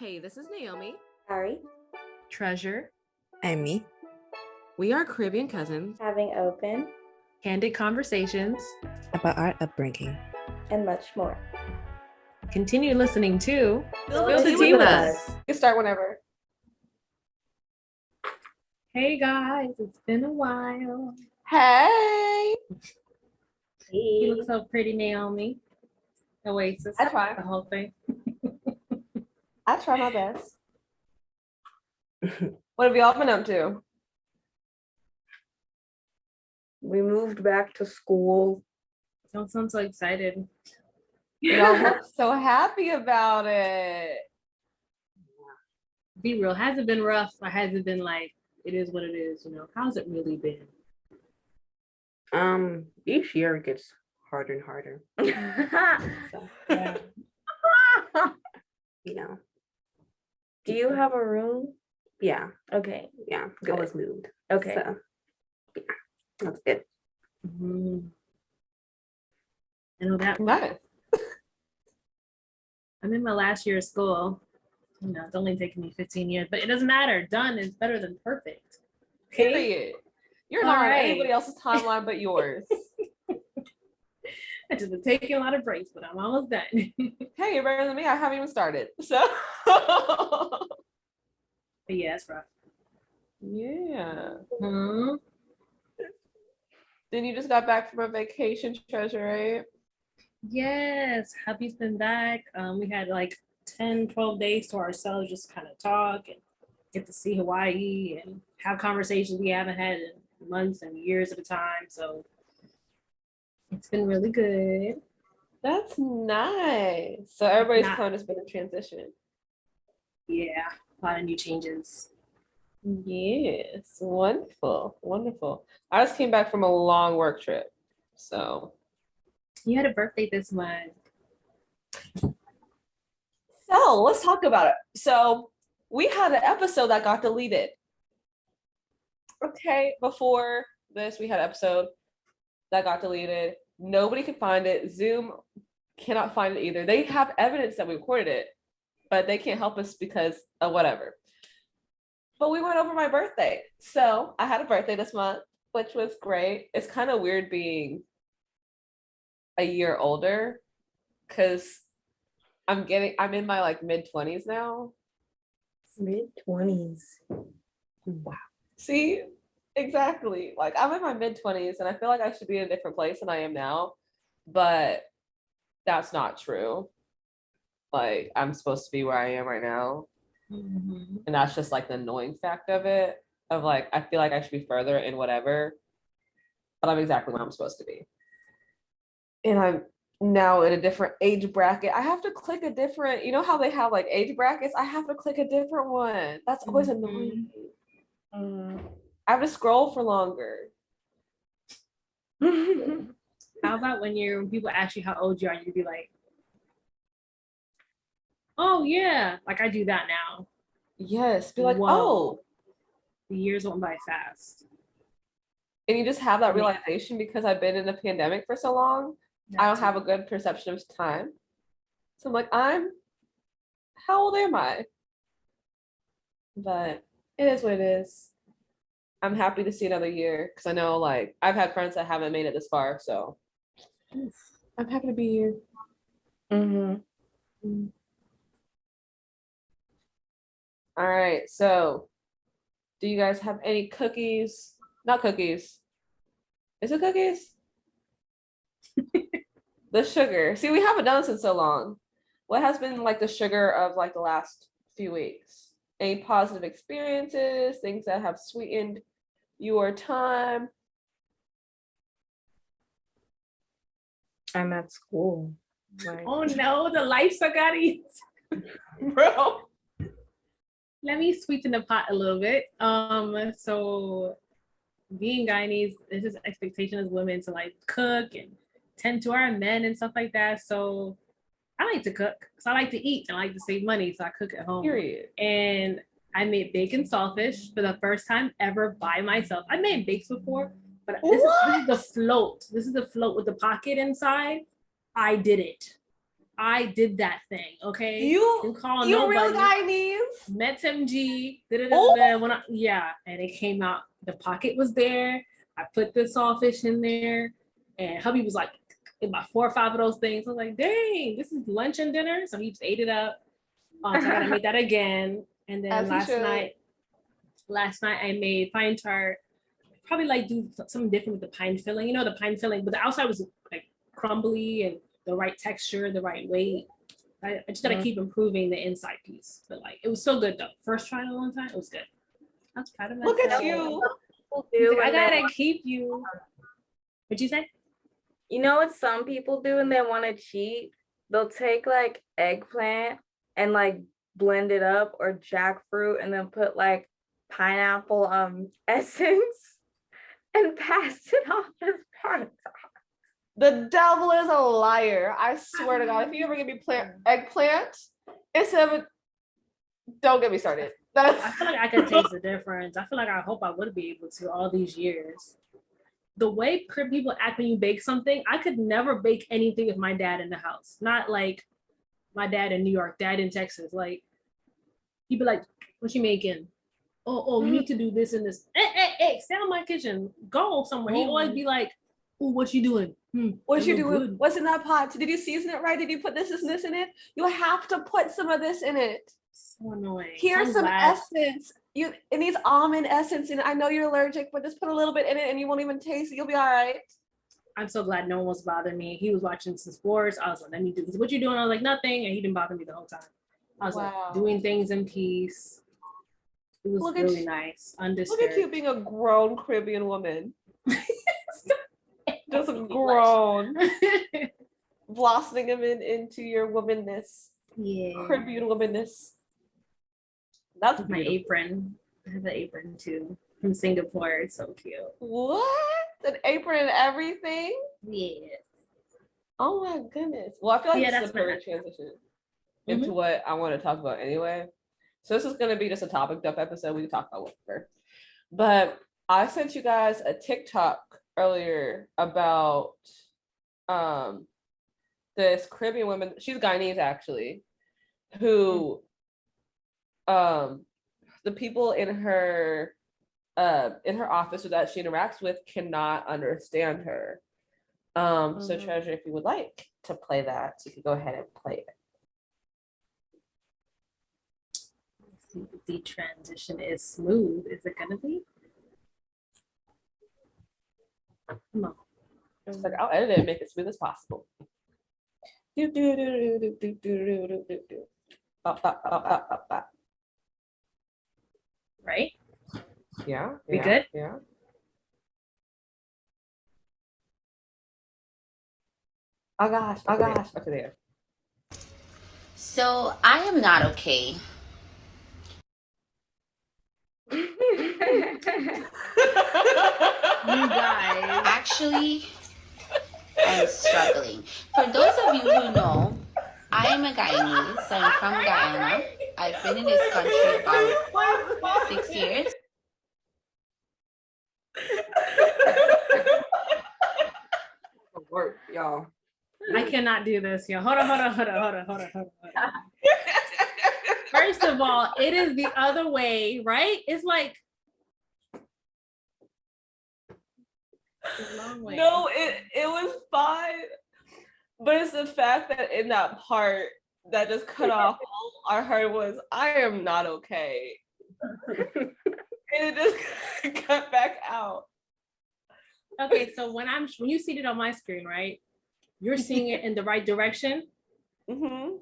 Hey, this is Naomi. Ari, Treasure. And me. We are Caribbean cousins. having open, Candid conversations. About our upbringing. and much more. Continue listening to Spill Spill the Tea with us. You can start whenever. Hey guys, it's been a while. Hey. You look so pretty, Naomi. Oasis. I try. The whole thing. I try my best. What have y'all been up to? We moved back to school. Don't sound so excited. Y'all look so happy about it. Be real. Has it been rough or has it been like it is what it is? You know, how's it really been? Each year it gets harder and harder. So, Yeah. you know, Do you have a room? yeah, Okay. I Good. was moved. Okay. So, yeah, that's good. Mhm. I know that. Nice. I'm in my last year of school. You know, it's only taken me 15 years, but it doesn't matter. Done is better than perfect. Okay? Period. You're All not on right. anybody else's timeline but yours. I just been taking a lot of breaks, but I'm almost done. Hey, you're better than me. I haven't even started. So But yeah, it's rough. yeah. Hmm. Then you just got back from a vacation, Treasure, right? Yes, hubby's been back. We had like 10, 12 days to ourselves, just kind of talk and get to see Hawaii and have conversations we haven't had in months and years at a time. So it's been really good. That's nice. So everybody's Not- kind of been in transition. Yeah, a lot of new changes. Yes, wonderful, wonderful. I just came back from a long work trip. So You had a birthday this month. let's talk about it. So we had an episode that got deleted. Okay, before this, we had an episode that got deleted. Nobody could find it. Zoom cannot find it either. They have evidence that we recorded it, but they can't help us because of whatever. But we went over my birthday. So I had a birthday this month, which was great. It's kind of weird being a year older because I'm in my like mid-20s now. Mid-20s. Wow. See, exactly. Like I'm in my mid-20s and I feel like I should be in a different place than I am now, but that's not true. Like I'm supposed to be where I am right now. Mm-hmm. And that's just like the annoying fact of it, of like I feel like I should be further in whatever, but I'm exactly where I'm supposed to be. And I'm now in a different age bracket. I have to click a different, you know how they have like age brackets? I have to click a different one. That's always Mhm. annoying. Mm. I have to scroll for longer. How about when people ask you how old you are, you'd be like, oh yeah, like I do that now. Yes, be like, Whoa. oh, The years went by fast. and you just have that Yeah. realization because I've been in a pandemic for so long. I don't have a good perception of time. So I'm like, how old am I? But it is what it is. I'm happy to see another year because I know like I've had friends that haven't made it this far. So I'm happy to be here. Mm-hmm. All right. So do you guys have any cookies? Not cookies. Is it cookies? The sugar. See, we haven't done this in so long. What has been like the sugar of like the last few weeks? Any positive experiences, things that have sweetened your time? I'm at school. Like, Oh no, the life suck out of you. Bro. Let me sweeten the pot a little bit. So being Guyanese, there's this expectation as women to like cook and tend to our men and stuff like that. So I like to cook because I like to eat and I like to save money, so I cook at home. Period. And I made bacon saltfish for the first time ever by myself. I made bakes before, but this is the float. This is the float with the pocket inside. I did it. I did that thing. Okay. You Didn't call you real nobody. Guyanese? Met MG. Oh. When and it came out. The pocket was there. I put the sawfish in there, and hubby was like, about 4 or 5 of those things. I was like, dang, this is lunch and dinner. So he just ate it up. So I gotta make that again. And then As he should. last night I made pine tart. Probably like do something different with the pine filling. You know, the pine filling, but the outside was like crumbly and the right texture, the right weight. I just gotta keep improving the inside piece. But like, it was so good though. First try in a long time, it was good. I was proud of myself. Look at you. People He's do like, I when they gotta keep you. What'd you say? You know what some people do when they want to cheat? They'll take like eggplant and like blend it up, or jackfruit, and then put like pineapple essence and pass it off as part. The devil is a liar. I swear to God, if you ever give me eggplant, instead of don't get me started. I feel like I could taste the difference. I feel like I hope I would be able to all these years. The way people act when you bake something, I could never bake anything with my dad in the house. Not like my dad in New York, dad in Texas. Like, he'd be like, what you making? Oh, you need to do this and this. Hey, stay out of my kitchen. Go somewhere. He'd always be like, oh, what you doing? What you doing? Good. What's in that pot? Did you season it right? Did you put this and this in it? You have to put some of this in it. So annoying. Here's some essence. It needs almond essence, and I know you're allergic, but just put a little bit in it, and you won't even taste it. You'll be all right. I'm so glad no one was bothering me. He was watching some sports. I was like, let me do this. What you doing? I was like, nothing, and he didn't bother me the whole time. I was like doing things in peace. It was really nice. Undisturbed. Look at you being a grown Caribbean woman. Just grown. Blossoming them into your womanness. Yeah. Caribbean womanness. That's my apron. I have an apron too from Singapore. It's so cute. What? An apron and everything? Yeah. Oh my goodness. Well, I feel like this is a perfect nice. transition into what I want to talk about anyway. So this is going to be just a topic dump episode. We can talk about whatever. But I sent you guys a TikTok earlier about this Caribbean woman. She's Guyanese actually, who the people in her office that she interacts with cannot understand her. So Treasure, if you would like to play that, you can go ahead and play it. Let's see if the transition is smooth. Is it gonna be? Come on. It's like, I'll edit it and make it smooth as possible. Right? Yeah. We good? Yeah. Oh gosh. Okay, there. So I am not okay. You guys. Actually, I'm struggling. For those of you who know, I am a Guyanese. So I'm from Guyana. I've been in this country about 6 years. Work, y'all. I cannot do this, yo. Hold on. First of all, it is the other way, right? It's like a long way. No, it was fine. But it's the fact that in that part that just cut off, all I heard was, I am not okay. And it just cut back out. Okay, so when you see it on my screen, right? You're seeing it in the right direction. Mm-hmm.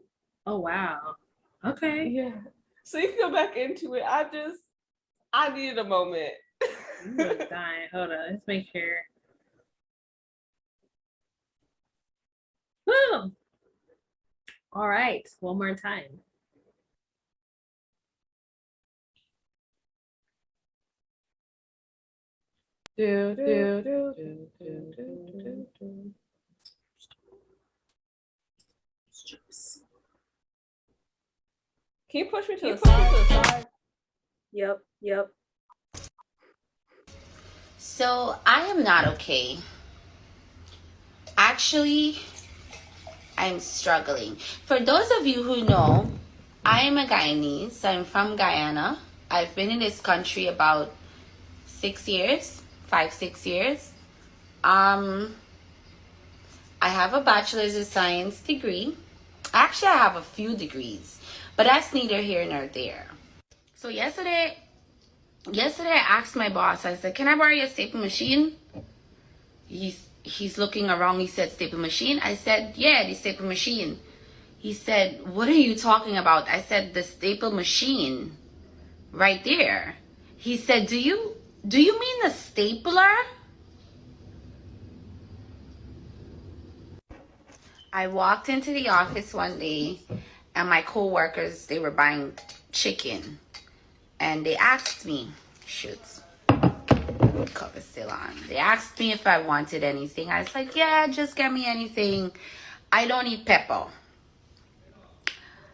Oh wow. Okay. Yeah. So you can go back into it. I needed a moment. I'm dying. Hold on. Let's make sure. Woo! All right. One more time. Can you push me to the side? Yep. So I am not okay. Actually, I'm struggling. For those of you who know, I am a Guyanese. I'm from Guyana. I've been in this country about 6 years, 5-6 years. I have a bachelor's of science degree. Actually, I have a few degrees, but that's neither here nor there. So yesterday I asked my boss, I said, can I borrow your staple machine? He's looking around, he said, staple machine? I said, yeah, the staple machine. He said, what are you talking about? I said, the staple machine right there. He said, do you mean the stapler? I walked into the office one day and my co-workers, they were buying chicken. And they asked me, shoots, cover still on. They asked me if I wanted anything. I was like, yeah, just get me anything. I don't eat pepper.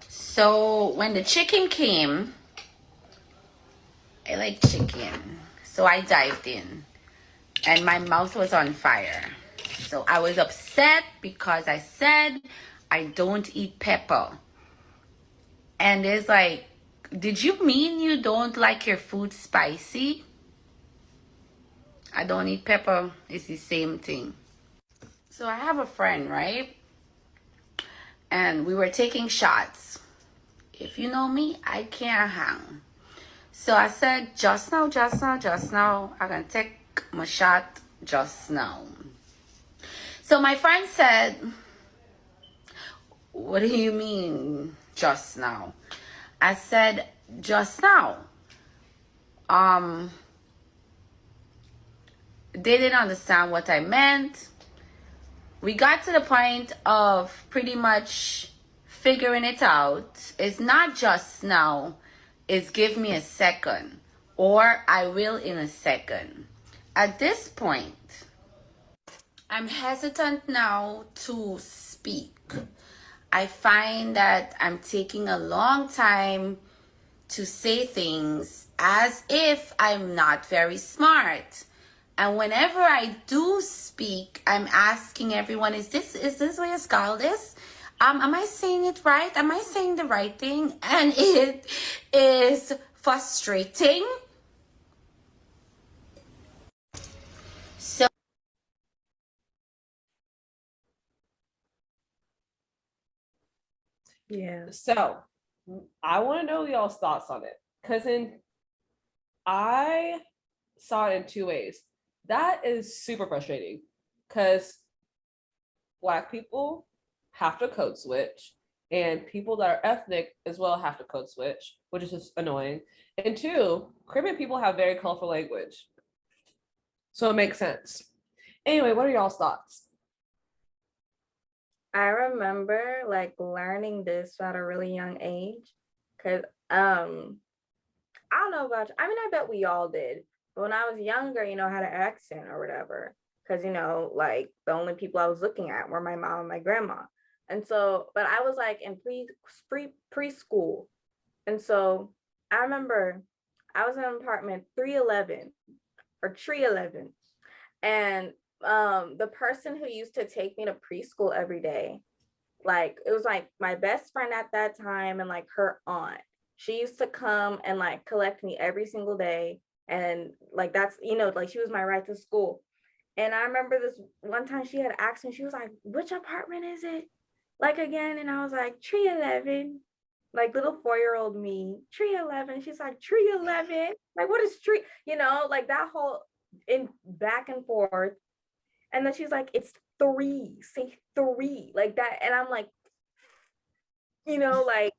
So when the chicken came, I like chicken. So I dived in and my mouth was on fire. So I was upset because I said I don't eat pepper. And it's like, did you mean you don't like your food spicy? I don't eat pepper. It's the same thing. So I have a friend, right? And we were taking shots. If you know me, I can't hang. So I said, just now, I can take my shot just now. So my friend said, what do you mean just now? I said, just now. They didn't understand what I meant. We got to the point of pretty much figuring it out. It's not just now. It's give me a second. Or I will in a second. At this point, I'm hesitant now to speak. I find that I'm taking a long time to say things as if I'm not very smart. And whenever I do speak, I'm asking everyone, is this what you call this? Am I saying it right? Am I saying the right thing? And it is frustrating. So Yeah. So I want to know y'all's thoughts on it. I saw it in two ways. That is super frustrating because Black people have to code switch and people that are ethnic as well have to code switch, which is just annoying. And two, Caribbean people have very colorful language. So it makes sense. Anyway, what are y'all's thoughts? I remember like learning this at a really young age because I don't know about you. I mean, I bet we all did. But when I was younger, I had an accent or whatever. Because, like the only people I was looking at were my mom and my grandma. And so, but I was like in preschool. And so I remember I was in apartment 311 or tree 11. And the person who used to take me to preschool every day, like it was like my best friend at that time and like her aunt. She used to come and like collect me every single day. And like that's, like she was my ride to school. And I remember this one time she had asked me, she was like, which apartment is it? Like again, and I was like, tree 11. Like little 4-year-old me, tree 11. She's like, tree 11. Like, what is tree? Like that whole in back and forth. And then she's like, it's 3, say 3, like that. And I'm like, like,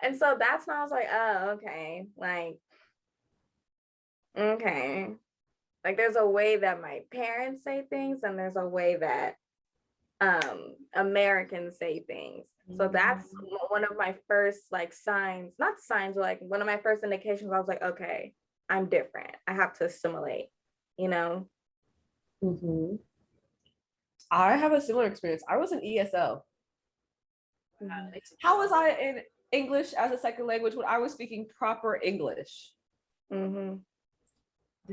and so that's when I was like, oh, okay. Like, okay. Like there's a way that my parents say things and there's a way that Americans say things. So that's one of my first like signs, not signs, but like one of my first indications. I was like, okay, I'm different. I have to assimilate, Mm-hmm. I have a similar experience. I was in ESL. How was I in English as a second language when I was speaking proper English? Mm-hmm.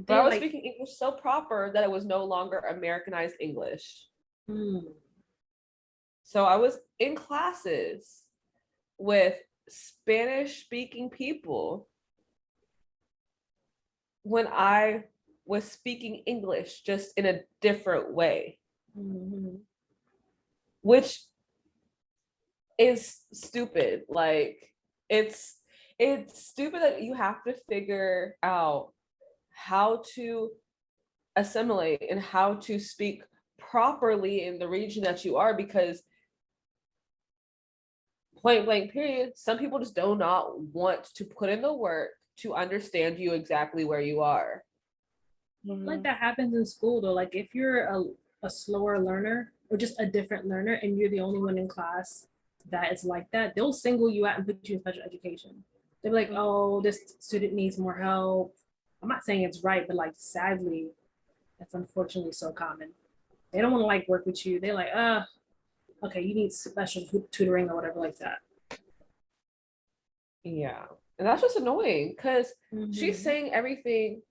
But I was speaking English so proper that it was no longer Americanized English. So I was in classes with Spanish speaking people when I was speaking English just in a different way, Mhm. which is stupid. Like it's stupid that you have to figure out how to assimilate and how to speak properly in the region that you are, because point blank period, some people just do not want to put in the work to understand you exactly where you are. Like that happens in school though. Like if you're a slower learner or just a different learner and you're the only one in class that is like that, they'll single you out and put you in special education. They'll be like, oh, this student needs more help. I'm not saying it's right, but like sadly, that's unfortunately so common. They don't want to like work with you. They're like, okay, you need special tutoring or whatever like that. Yeah. And that's just annoying because Mhm. she's saying everything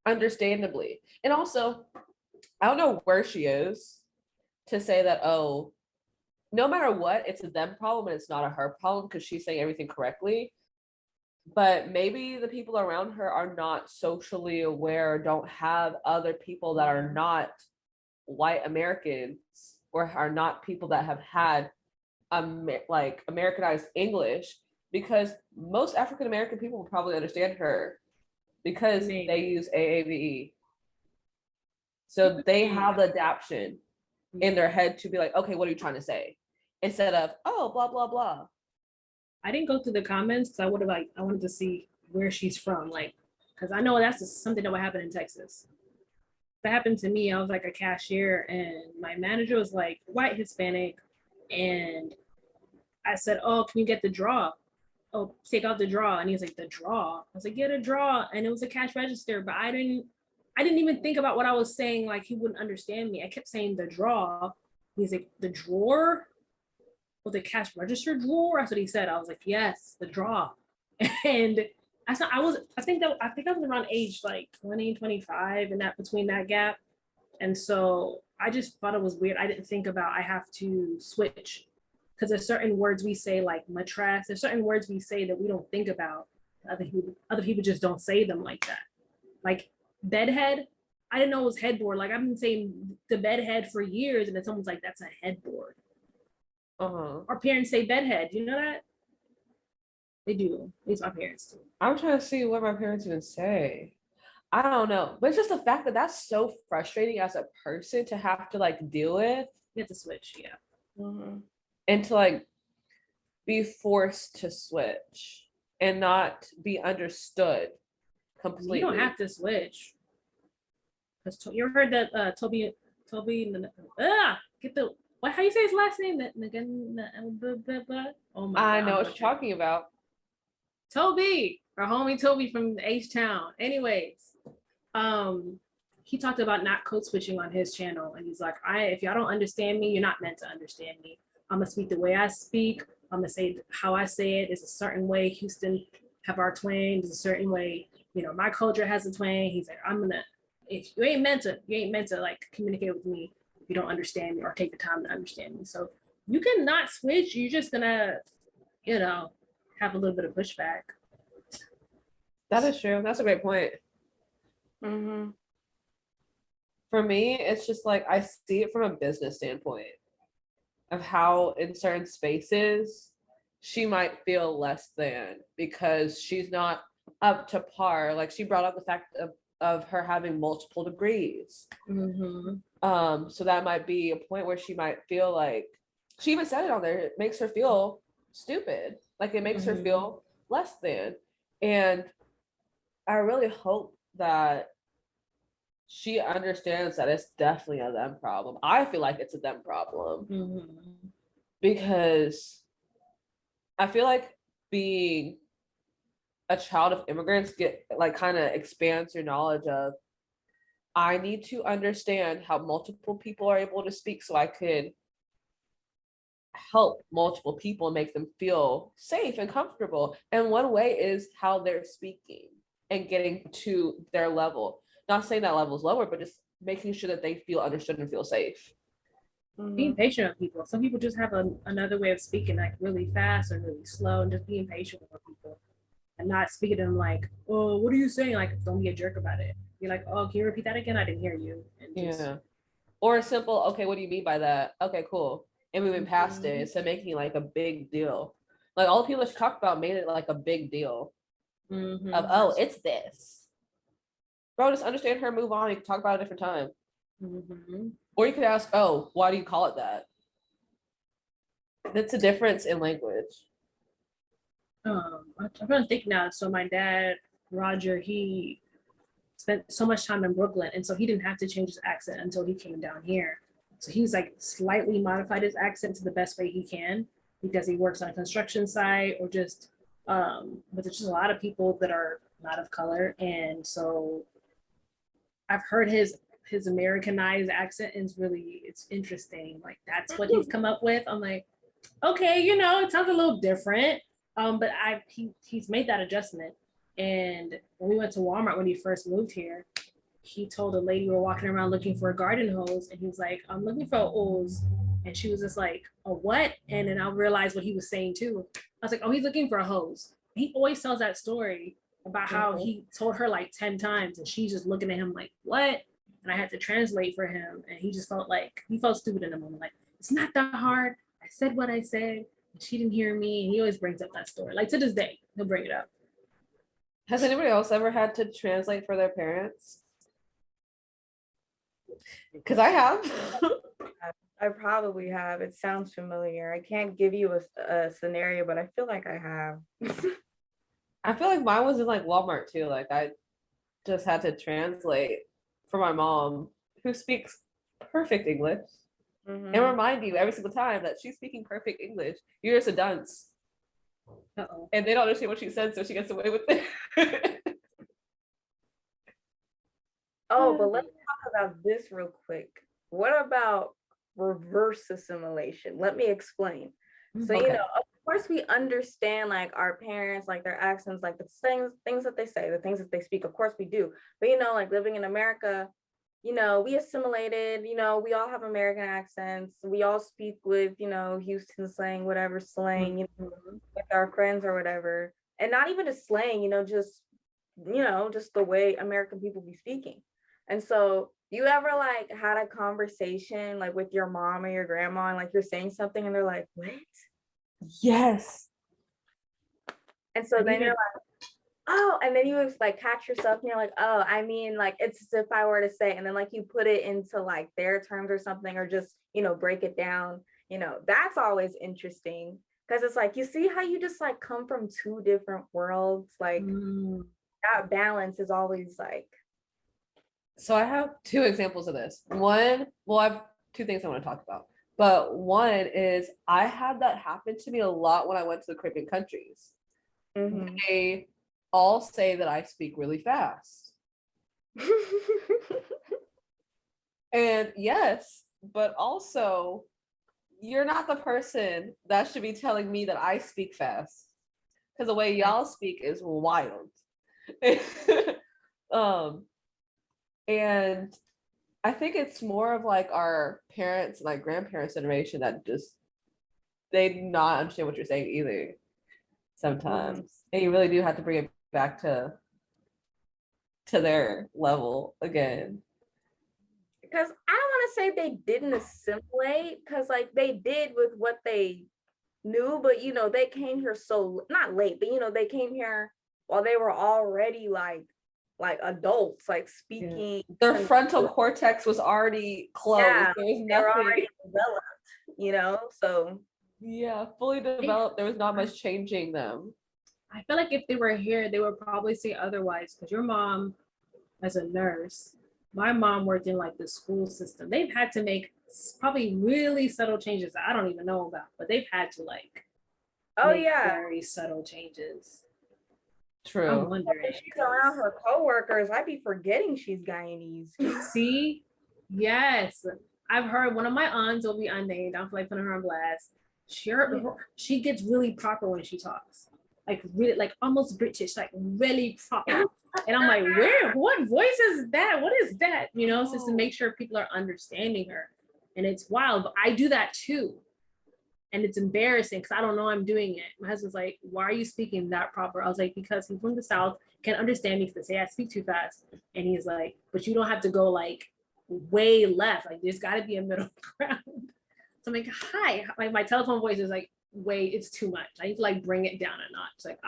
understandably. And also, I don't know where she is to say that, oh, no matter what, it's a them problem and it's not a her problem because she's saying everything correctly. But maybe the people around her are not socially aware, don't have other people that are not white Americans or are not people that have had like Americanized English, because most African American people will probably understand her because Maybe. they use AAVE. So they have the adaption in their head to be like, okay, what are you trying to say? Instead of, oh, blah, blah, blah. I didn't go through the comments because I would have like I wanted to see where she's from, like because I know that's just something that would happen in Texas. That happened to me. I was like a cashier, and my manager was like white Hispanic, and I said, "Oh, can you get the draw? Oh, take out the draw." And he was like, "The draw?" I was like, "Get a draw," and it was a cash register, but I didn't even think about what I was saying. Like he wouldn't understand me. I kept saying the draw. He's like, "The drawer." Or the cash register drawer. That's what he said. I was like, yes, the draw. And I think I was around age like 20, 25 and that between that gap. And so I just thought it was weird. I didn't think about I have to switch because there's certain words we say like mattress. There's certain words we say that we don't think about. Other people just don't say them like that. Like bedhead. I didn't know it was headboard. Like I've been saying the bedhead for years, and then someone's like, that's a headboard. Our parents say bedhead. You know that? They do. At least my parents do. I'm trying to see what my parents even say. I don't know. But it's just the fact that that's so frustrating as a person to have to like deal with. You have to switch, yeah. And to like be forced to switch and not be understood completely. You don't have to switch. Because you ever heard that Toby, get the, what, how you say his last name? Oh my God. I know what you're talking about. Toby, our homie Toby from H-Town. Anyways, he talked about not code switching on his channel, and he's like, if y'all don't understand me, you're not meant to understand me. I'm gonna speak the way I speak. I'm gonna say how I say it. It's a certain way. Houston have our twang. There's a certain way. You know, my culture has a twang. He's like, if you ain't meant to like communicate with me if you don't understand me or take the time to understand me. So you cannot switch. You're just gonna, have a little bit of pushback. That is true. That's a great point. For me, it's just like I see it from a business standpoint of how in certain spaces she might feel less than because she's not up to par. Like she brought up the fact of her having multiple degrees. So that might be a point where she might feel like, she even said it on there, it makes her feel stupid. Like it makes her feel less than. And I really hope that she understands that it's definitely a them problem. I feel like it's a them problem because I feel like being a child of immigrants kind of expands your knowledge of, I need to understand how multiple people are able to speak so I could help multiple people and make them feel safe and comfortable. And one way is how they're speaking and getting to their level. Not saying that level is lower, but just making sure that they feel understood and feel safe. being patient with people. Some people just have another way of speaking, like really fast or really slow, and just being patient with people and not speaking to them like, oh, what are you saying? Like, don't be a jerk about it. Be like, oh, can you repeat that again? I didn't hear you. And just, Yeah. Or a simple, okay, what do you mean by that? Okay, cool. And moving past it instead of making like a big deal. Like all the people that she talked about made it like a big deal of, oh, it's this. Bro, just understand her, move on. You can talk about it a different time. Or you could ask, oh, why do you call it that? That's a difference in language. I'm trying to think now. So my dad, Roger, he spent so much time in Brooklyn, and so he didn't have to change his accent until he came down here. So he's like slightly modified his accent to the best way he can because he works on a construction site or just but there's just a lot of people that are not of color, and so I've heard his Americanized accent is really, it's interesting. Like that's what he's come up with. I'm like, okay, you know, it sounds a little different. But he's made that adjustment. And when we went to Walmart when he first moved here, he told a lady we were walking around looking for a garden hose, and he was like, I'm looking for a hose. And she was just like, a what? And then I realized what he was saying too. I was like, oh, he's looking for a hose. He always tells that story about how he told her like 10 times and she's just looking at him like, what? And I had to translate for him. And he just felt like, he felt stupid in the moment. Like, it's not that hard. I said what I said. She didn't hear me. And he always brings up that story. Like to this day, he'll bring it up. Has anybody else ever had to translate for their parents? Because I have. I probably have. It sounds familiar. I can't give you a scenario, but I feel like I have. I feel like mine was in like Walmart too. Like I just had to translate for my mom, who speaks perfect English, and remind you every single time that she's speaking perfect English. You're just a dunce. Uh-oh. And they don't understand what she said, so she gets away with it. Oh, but let's talk about this real quick. What about reverse assimilation? Let me explain. So, Okay. you know, of course we understand like our parents, like their accents, like the things that they say, the things that they speak, of course we do. But, you know, like living in America, you know, we assimilated, you know, we all have American accents. We all speak with, you know, Houston slang, whatever slang, you know, with our friends or whatever. And not even just slang, you know, just the way American people be speaking. And so you ever like had a conversation like with your mom or your grandma and like you're saying something and they're like, what? Yes. And so then you're like, oh, and then you like catch yourself and you're like, oh, I mean, like it's as if I were to say, and then like you put it into like their terms or something, or just, you know, break it down, you know, that's always interesting. Because it's like, you see how you just like come from two different worlds, like that balance is always like. So I have two examples of this. One, well, I have two things I want to talk about. But one is I had that happen to me a lot when I went to the Caribbean countries. They all say that I speak really fast. And yes, but also you're not the person that should be telling me that I speak fast, because the way y'all speak is wild. And I think it's more of like our parents and like grandparents' generation that just they do not understand what you're saying either sometimes. And you really do have to bring it back to their level again. Because I don't want to say they didn't assimilate, because like they did with what they knew, but you know, they came here so not late, but you know, they came here while they were already like adults, like speaking. Their frontal cortex was already closed. Yeah, There was they were nothing. already developed, you know, so. Yeah, fully developed. There was not much changing them. I feel like if they were here, they would probably say otherwise, because your mom, as a nurse, my mom worked in like the school system. They've had to make probably really subtle changes that I don't even know about, but they've had to like make very subtle changes. True. I'm wondering. If she's around her coworkers, I'd be forgetting she's Guyanese. See? Yes. I've heard one of my aunts will be unnamed. I don't feel like putting her on blast. She gets really proper when she talks. Like really, like almost British, like really proper. And I'm like, what voice is that? What is that? You know, just to make sure people are understanding her. And it's wild, but I do that too. And it's embarrassing because I don't know I'm doing it. My husband's like, why are you speaking that proper? I was like, because he's from the South, can't understand me because they say I speak too fast. And he's like, but you don't have to go like way left. Like there's got to be a middle ground. So I'm like, hi. Like my telephone voice is like, wait, it's too much. I need to like bring it down a notch. Like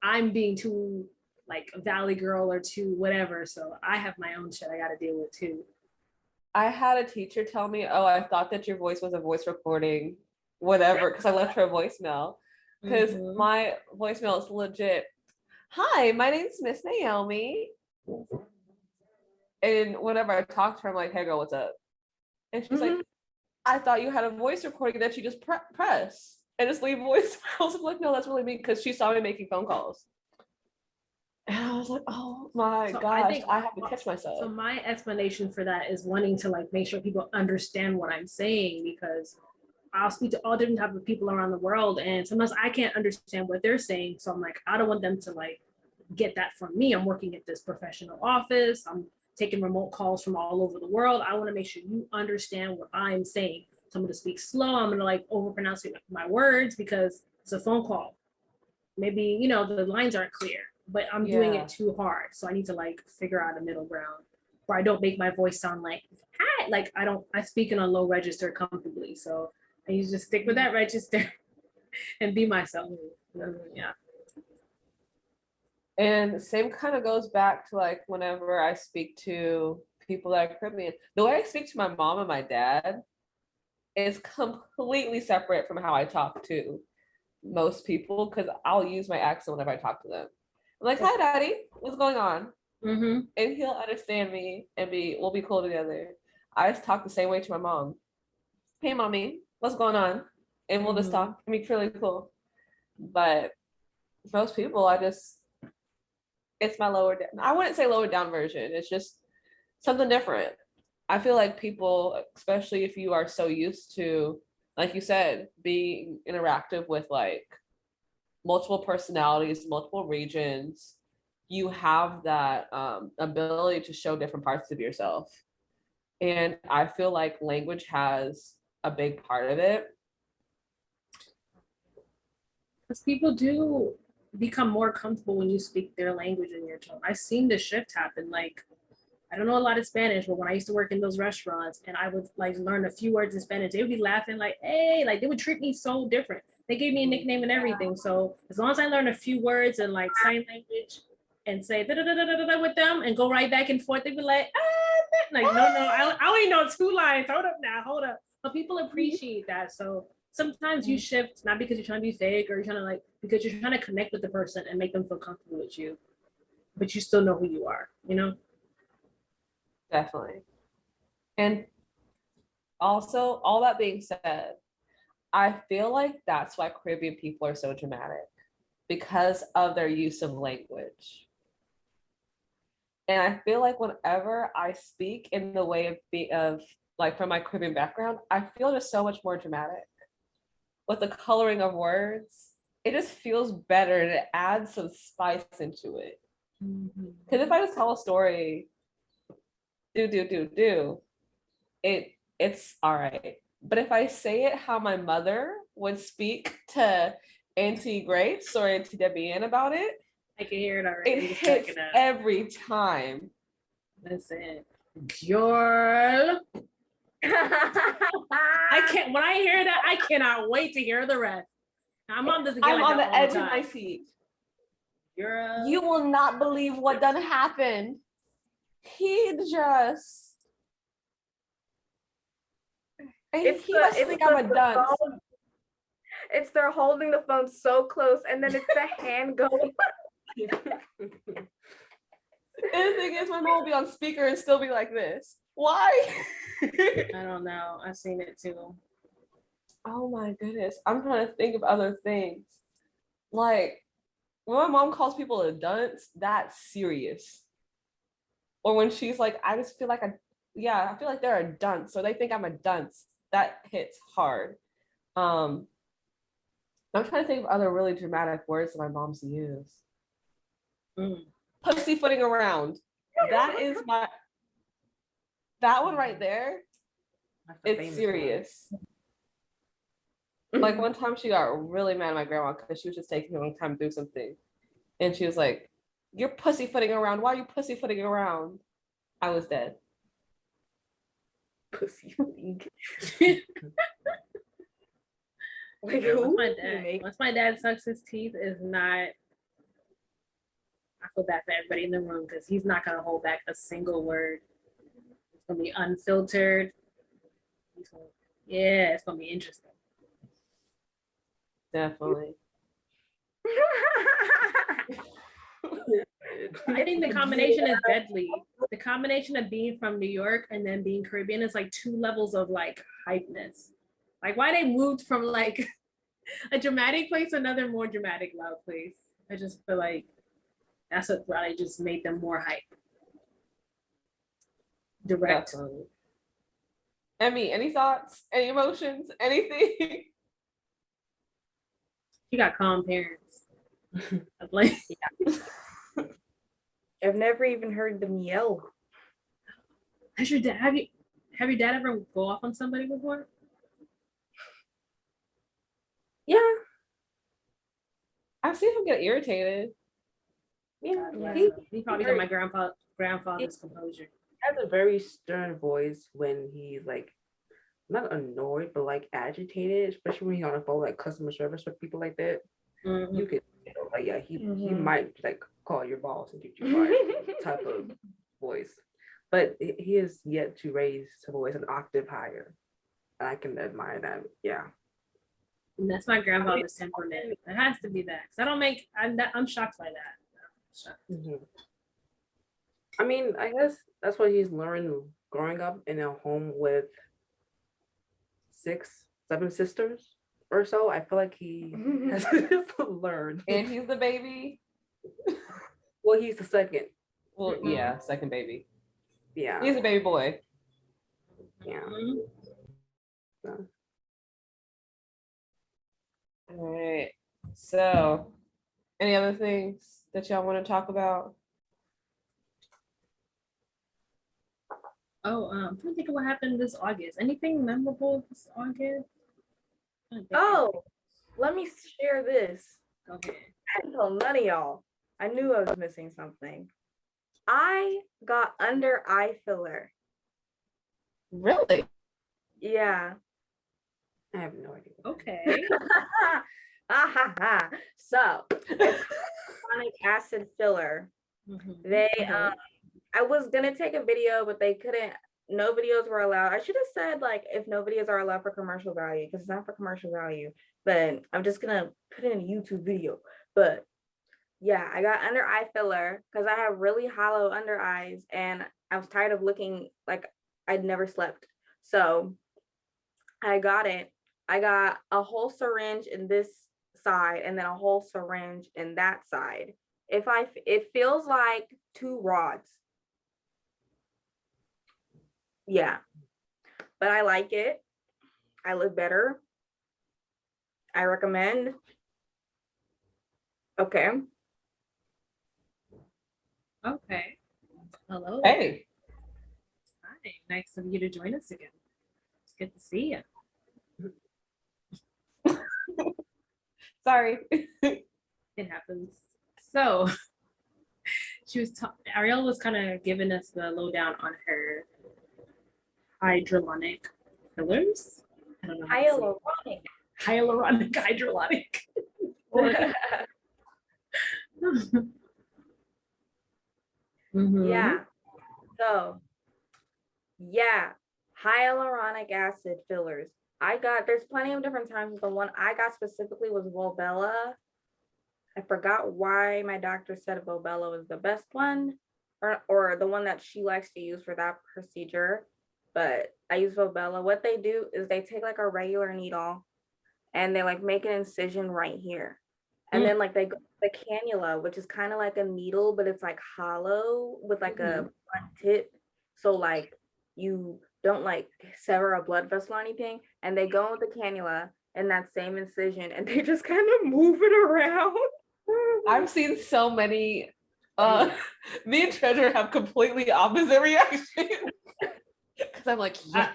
I'm being too like a valley girl or too whatever. So I have my own shit I got to deal with too. I had a teacher tell me, oh, I thought that your voice was a voice recording, whatever, because I left her a voicemail. Because my voicemail is legit. Hi, my name's Miss Naomi. And whenever I talk to her, I'm like, hey girl, what's up? And she's like, I thought you had a voice recording that you just press and just leave voicemails. I'm like, no, that's really me, because she saw me making phone calls. And I was like, oh my gosh, I have to catch myself. So my explanation for that is wanting to like make sure people understand what I'm saying, because I'll speak to all different types of people around the world, and sometimes I can't understand what they're saying. So I'm like, I don't want them to like get that from me. I'm working at this professional office. I'm taking remote calls from all over the world. I want to make sure you understand what I'm saying. So I'm going to speak slow. I'm going to like overpronounce my words because it's a phone call. Maybe, you know, the lines aren't clear, but I'm doing it too hard. So I need to like figure out a middle ground where I don't make my voice sound like, hi, like I speak in a low register comfortably. So I need to just stick with that register and be myself. Yeah. And same kind of goes back to like whenever I speak to people that are Caribbean, the way I speak to my mom and my dad is completely separate from how I talk to most people, because I'll use my accent whenever I talk to them. I'm like, hi daddy, what's going on? And he'll understand me and we'll be cool together. I just talk the same way to my mom. Hey mommy, what's going on? And we'll just talk and be really cool. But most people, it's my lower down. I wouldn't say lower down version. It's just something different. I feel like people, especially if you are so used to, like you said, being interactive with like multiple personalities, multiple regions, you have that ability to show different parts of yourself. And I feel like language has a big part of it. Because people do become more comfortable when you speak their language in your tone. I've seen the shift happen. Like, I don't know a lot of Spanish, but when I used to work in those restaurants and I would like learn a few words in Spanish, they would be laughing like, hey, like they would treat me so different. They gave me a nickname and everything. So as long as I learn a few words and like sign language and say da da da da da da with them and go right back and forth, they'd be like, like, no, I only know 2 lines. Hold up. But people appreciate that. So sometimes you shift, not because you're trying to be fake or you're trying to like, because you're trying to connect with the person and make them feel comfortable with you, but you still know who you are, you know? Definitely. And also, all that being said, I feel like that's why Caribbean people are so dramatic, because of their use of language. And I feel like whenever I speak in the way of like from my Caribbean background, I feel just so much more dramatic. With the coloring of words, it just feels better and it adds some spice into it. Because if I just tell a story, it's all right. But if I say it how my mother would speak to Auntie Grace or Auntie Debbie Ann about it, I can hear it already. it hits every time. Listen, girl. I can't. When I hear that, I cannot wait to hear the rest. I'm on this. I'm on the edge of my seat. Girl. You will not believe what done happened. He just. It's they're holding the phone so close, and then it's the hand going. And the thing is, my mom will be on speaker and still be like this. Why? I don't know. I've seen it too. Oh my goodness. I'm trying to think of other things. Like, when my mom calls people a dunce, that's serious. Or when she's like, I just feel like I feel like they're a dunce, or they think I'm a dunce. That hits hard. I'm trying to think of other really dramatic words that my mom's use. Pussyfooting around. That one right there. That's the It's famous one. serious. Like one time she got really mad at my grandma because she was just taking a long time to do something. And she was like, "You're pussyfooting around. Why are you pussyfooting around?" I was dead. Pussy. Like Yeah, who? once my dad sucks his teeth, is not. I feel bad for everybody in the room because he's not gonna hold back a single word. It's gonna be unfiltered. Yeah, it's gonna be interesting. Definitely. I think the combination is deadly. The combination of being from New York and then being Caribbean is like 2 levels of like hypeness. Like why they moved from like a dramatic place to another more dramatic loud place. I just feel like that's what probably just made them more hype. Direct. Definitely. Emmy, any thoughts? Any emotions? Anything? She got calm parents. I'm like, I've never even heard them yell. have your dad ever go off on somebody before? Yeah. I've seen him get irritated. Yeah. Yeah. He probably got my grandfather's composure. Has a very stern voice when he's like not annoyed but like agitated, especially when he's on the phone like customer service with people like that. Mhm. You could like yeah, he Mhm. might like call your boss and get you fired type of voice. But he is yet to raise his voice an octave higher. And I can admire that. Yeah. And that's my grandfather's temperament. It has to be that. 'Cause I'm shocked by that. Shocked. Mhm. I mean, I guess that's what he's learned growing up in a home with 6, 7 sisters or so. I feel like he has learned. And he's the baby. Well, he's the second. Well, Mhm. yeah, second baby. Yeah. He's a baby boy. Yeah. Mhm. So, All right. So, any other things that y'all want to talk about? Oh, I'm trying to think of what happened this August. Anything memorable this August? Oh, let me share this. Go ahead. I didn't tell none of y'all. I knew I was missing something. I got under eye filler. Really? Yeah. I have no idea. Okay. So it's hyaluronic acid filler. Mhm. They I was gonna take a video, but they couldn't. No videos were allowed. I should have said like if no videos are allowed for commercial value, because it's not for commercial value. But I'm just gonna put it in a YouTube video. But yeah, I got under eye filler because I have really hollow under eyes, and I was tired of looking like I'd never slept. So I got it. I got a whole syringe in this side and then a whole syringe in that side. It feels like 2 rods. Yeah, but I like it. I look better. I recommend. Okay. Okay. Hello. Hey. Hi. Nice of you to join us again. It's good to see you. Sorry. It happens. So Ariel was kind of giving us the lowdown on her hyaluronic fillers. I don't know. how to say it. Hyaluronic. Hyaluronic hydrolonic. Mhm. Yeah. So, yeah, hyaluronic acid fillers. There's plenty of different times. The one I got specifically was Volbella. I forgot why my doctor said Volbella was the best one, or the one that she likes to use for that procedure. But I use Volbella. What they do is they take like a regular needle and they like make an incision right here. And then like they go the cannula, which is kind of like a needle, but it's like hollow with like a blunt tip. So like you don't like sever a blood vessel or anything. And they go in with the cannula in that same incision and they just kind of move it around. I've seen so many. Me and Treasure have completely opposite reactions. Because I'm like, yeah,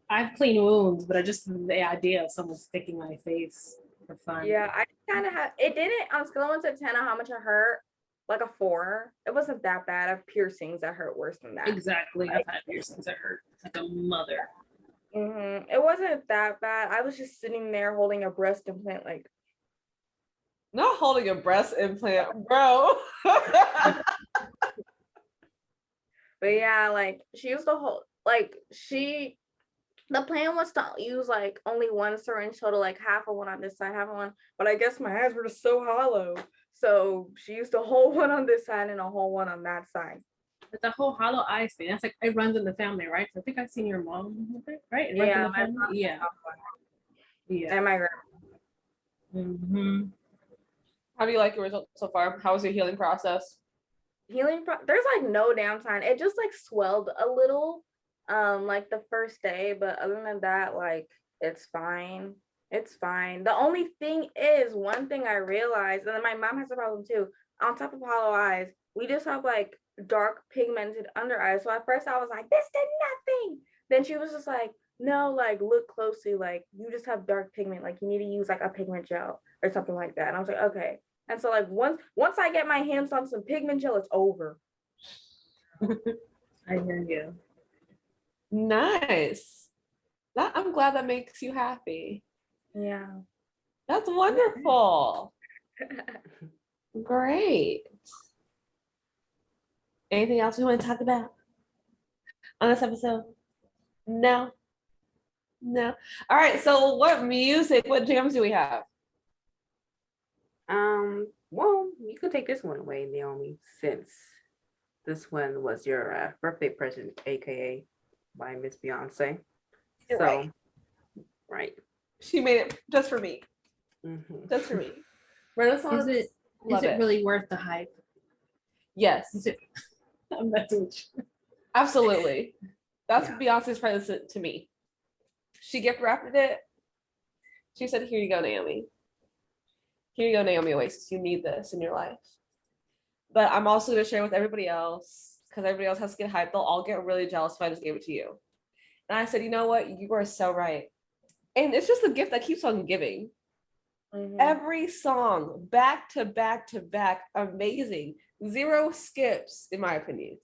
I've clean wounds, but I just the idea of someone sticking my face for fun. Yeah, I kind of have. It didn't on a scale of 1 to 10 on how much it hurt. Like a 4. It wasn't that bad. I have piercings that hurt worse than that. Exactly. I've had piercings that hurt like a mother. It wasn't that bad. I was just sitting there holding a breast implant, like. Not holding a breast implant, bro. But yeah, like she used to hold, like the plan was to use like only one syringe total, like half of one on this side, half of one. But I guess my hands were just so hollow. So she used to hold one on this side and a whole one on that side. But the whole hollow eyes thing, that's like it runs in the family, right? So I think I've seen your mom with it, right? It runs in Yeah, the my family? mom Yeah. Yeah. and my grandma. Mm-hmm. How do you like your results so far? How was your healing process? There's like no downtime. It just like swelled a little, like the first day, but other than that, like it's fine. It's fine. The only thing is, one thing I realized, and then my mom has a problem too. On top of hollow eyes, we just have like dark pigmented under eyes. So at first I was like, this did nothing. Then she was just like, no, like look closely, like you just have dark pigment, like you need to use like a pigment gel or something like that. And I was like, okay. And so like once I get my hands on some pigment gel, it's over. I hear you. Nice. I'm glad that makes you happy. Yeah. That's wonderful. Great. Anything else we want to talk about on this episode? No. No. All right. So what jams do we have? Well, you can take this one away, Naomi, since this one was your birthday present, aka by Miss Beyonce. You're so, right. She made it just for me. Mhm. Just for me. Renaissance. Is love it really worth the hype? Yes. Is it? I'm messing with you. Absolutely. That's Yeah. Beyonce's present to me. She gift wrapped it. She said, here you go, Naomi. Here you go, Naomi Oasis. You need this in your life. But I'm also going to share with everybody else, because everybody else has to get hyped. They'll all get really jealous if I just gave it to you. And I said, you know what? You are so right. And it's just a gift that keeps on giving. Mhm. Every song, back to back to back, amazing. 0 skips, in my opinion.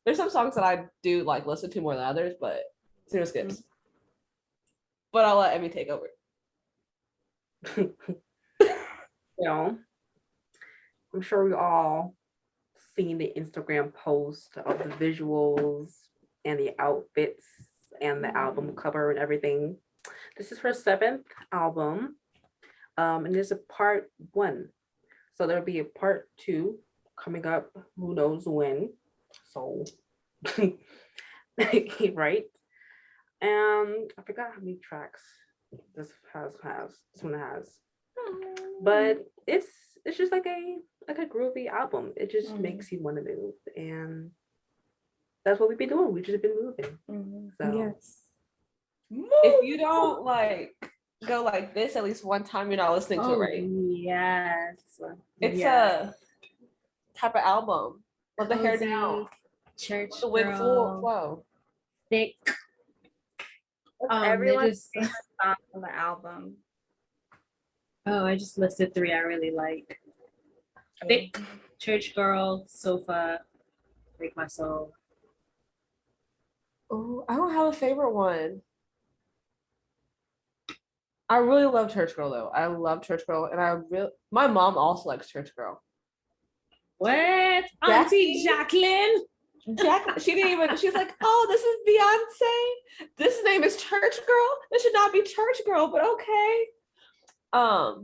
There's some songs that I do like listen to more than others, but 0 skips. But I'll let Emmy take over. You know, I'm sure we all seen the Instagram post of the visuals and the outfits and the album cover and everything. This is her 7th album. And there's a part 1. So there'll be a part 2 coming up, who knows when. So right. And I forgot how many tracks this one has. But it's just like a groovy album. It just makes you want to move. And that's what we've been doing. We've just been moving. So Yes. If you don't like go like this at least one time, you're not listening to it right. Yes. It's Yes. a type of album. Let the hair Cozy, down. Church The wig girl, flow. thick. What's everyone's they just- favorite song on the album? Oh, I just listed 3 I really like. Thick, Church Girl, Sofa, Break My Soul. Oh, I don't have a favorite one. I really love Church Girl though. I love Church Girl, and my mom also likes Church Girl. What? Jackie? Auntie Jacqueline? She didn't even. She's like, oh, this is Beyonce. This name is Church Girl. This should not be Church Girl, but okay. I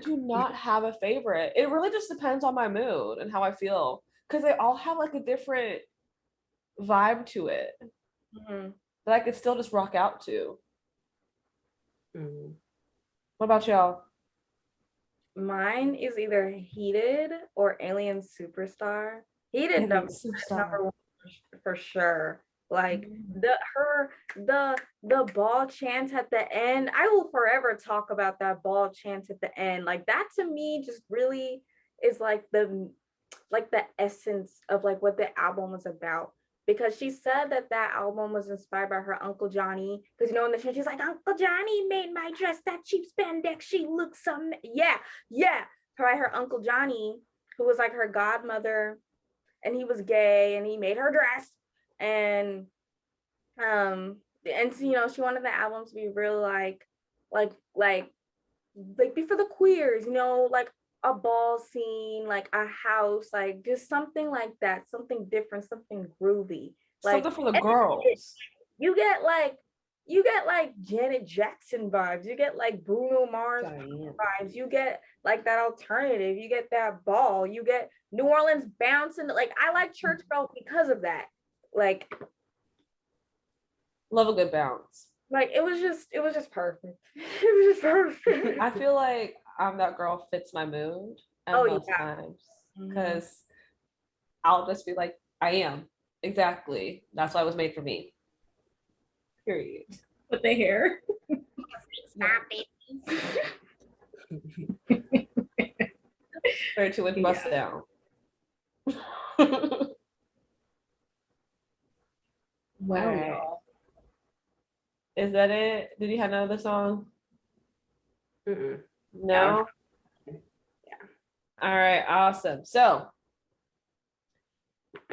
do not have a favorite. It really just depends on my mood and how I feel, because they all have like a different vibe to it that I could still just rock out to. What about y'all? Mine is either Heated or Alien Superstar. Heated number one for sure. Like the ball chant at the end. I will forever talk about that ball chant at the end. Like that to me just really is like the essence of like what the album was about. because she said that that album was inspired by her Uncle Johnny. Because you know in the show she's like, Uncle Johnny made my dress that cheap spandex. She looks some yeah. By her Uncle Johnny, who was like her godmother, and he was gay, and he made her dress, and you know she wanted the album to be real like be for the queers, you know, like a ball scene, like a house, like just something like that, something different, something groovy. Like Something for the girls. you get like Janet Jackson vibes, you get like Bruno Mars Diane. vibes, you get like that alternative, you get that ball, you get New Orleans bouncing. Like I like Church Girl because of that. Like Love a good bounce. it was just perfect. It was just perfect. I feel like I'm that girl fits my mood at Oh, most yeah. times Mhm. because I'll just be like, I am. Exactly. That's why it was made for me. Period. With the hair. Very to with bust down. Wow, All right. y'all. Is that it? Did you have another song? Mm-mm. No? Yeah. All right, awesome. So,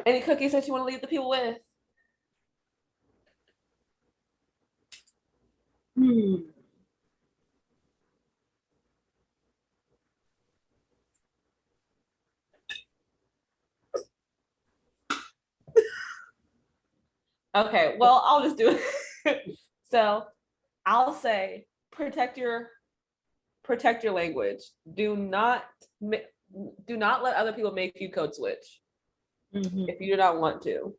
any cookies that you want to leave the people with? Okay, well, I'll just do it. So, I'll say protect your language. Do not let other people make you code switch Mhm. if you do not want to.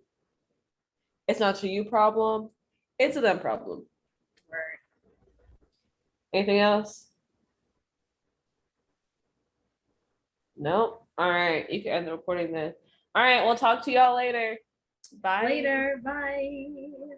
It's not a you problem, it's a them problem. Right. Anything else? Nope. All right, you can end the recording then. All right, we'll talk to y'all later. Bye. Later. Bye.